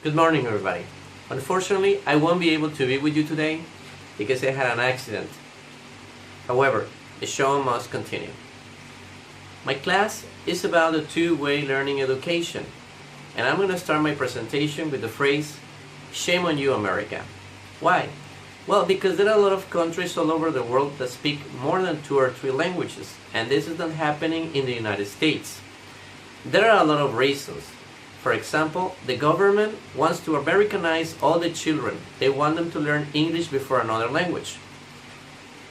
Good morning, everybody. Unfortunately, I won't be able to be with you today because I had an accident. However, the show must continue. My class is about a two-way learning education, and I'm going to start my presentation with the phrase, "Shame on you, America." Why? Well, because there are a lot of countries all over the world that speak more than 2 or 3 languages, and this is not happening in the United States. There are a lot of reasons. For example, the government wants to Americanize all the children. They want them to learn English before another language.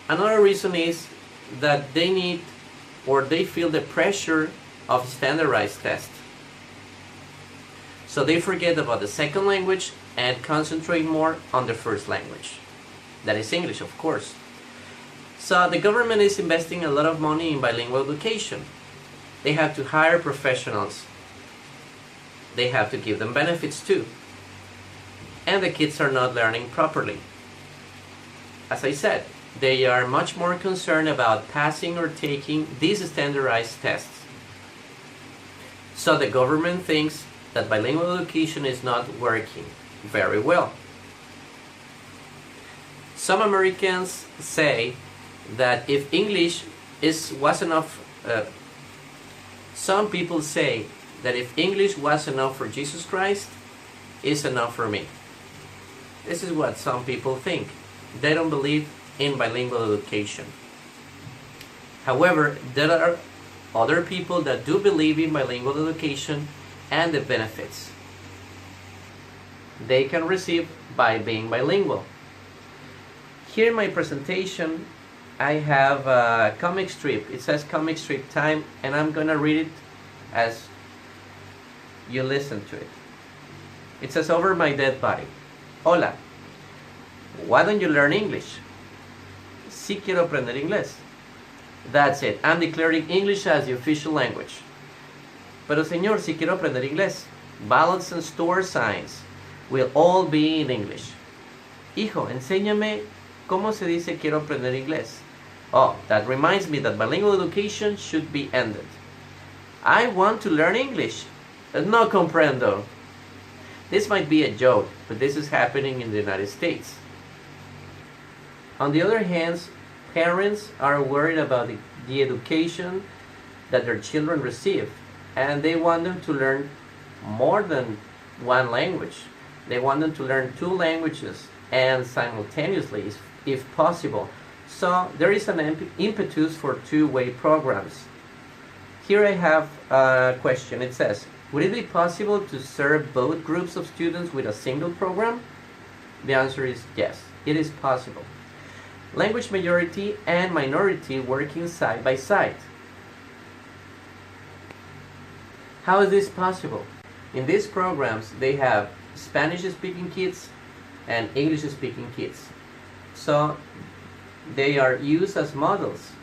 Another reason is that they need or they feel the pressure of standardized tests. So they forget about the second language and concentrate more on the first language. That is English, of course. So the government is investing a lot of money in bilingual education. They have to hire professionals. They have to give them benefits too. And the kids are not learning properly. As I said, they are much more concerned about passing or taking these standardized tests. So the government thinks that bilingual education is not working very well. Some Americans say that if English was enough, some people say that if English was enough for Jesus Christ, it's enough for me. This is what some people think. They don't believe in bilingual education. However, there are other people that do believe in bilingual education and the benefits they can receive by being bilingual. Here in my presentation, I have a comic strip. It says comic strip time, and I'm gonna read it as you listen to it. It says, "Over my dead body. Hola. Why don't you learn English?" Sí quiero aprender inglés. That's it. I'm declaring English as the official language. Pero señor, sí quiero aprender inglés. Ballots and store signs will all be in English. Hijo, enséñame cómo se dice quiero aprender inglés. Oh, that reminds me that bilingual education should be ended. I want to learn English. No comprendo. This might be a joke, but this is happening in the United States. On the other hand, parents are worried about the education that their children receive, and they want them to learn more than one language. They want them to learn 2 languages and simultaneously, if possible. So there is an impetus for two-way programs. Here I have a question. It says, would it be possible to serve both groups of students with a single program? The answer is yes, it is possible. Language majority and minority working side by side. How is this possible? In these programs, they have Spanish-speaking kids and English-speaking kids. So they are used as models.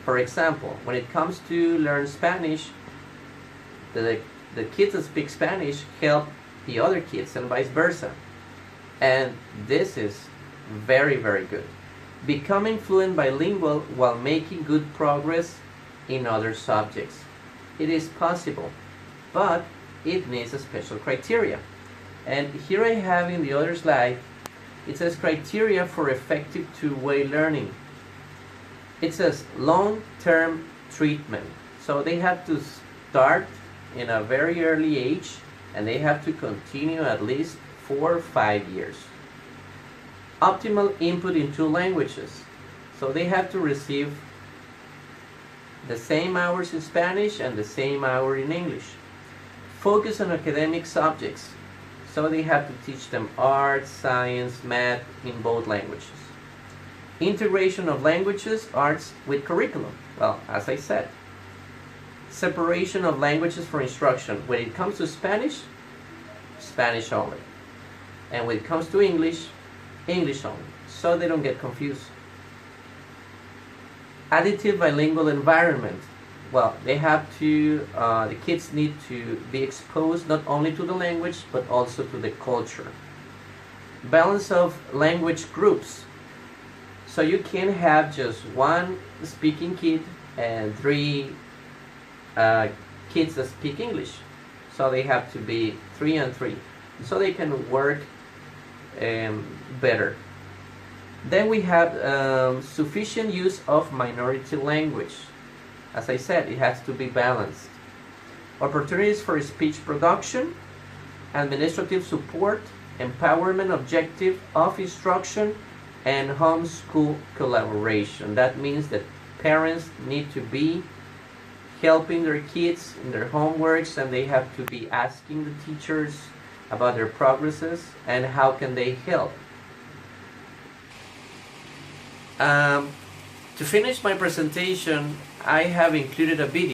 For example, when it comes to learn Spanish, the kids that speak Spanish help the other kids and vice versa. And this is very, very good. Becoming fluent bilingual while making good progress in other subjects. It is possible, but it needs a special criteria. And here I have in the other slide, it says criteria for effective two-way learning. It says long-term treatment. So they have to start in a very early age, and they have to continue at least 4 or 5 years. Optimal input in 2 languages. So they have to receive the same hours in Spanish and the same hour in English. Focus on academic subjects. So they have to teach them art, science, math in both languages. Integration of languages, arts with curriculum. Well, as I said, separation of languages for instruction. When it comes to Spanish, Spanish only. And when it comes to English, English only. So they don't get confused. Additive bilingual environment. Well, they have to, the kids need to be exposed not only to the language, but also to the culture. Balance of language groups. So you can have just 1 speaking kid and 3 kids that speak English. So they have to be 3 and 3. so they can work better. Then we have sufficient use of minority language. As I said, it has to be balanced. Opportunities for speech production, administrative support, empowerment objective of instruction, and homeschool collaboration. That means that parents need to be helping their kids in their homeworks, and they have to be asking the teachers about their progresses and how can they help. To finish my presentation, I have included a video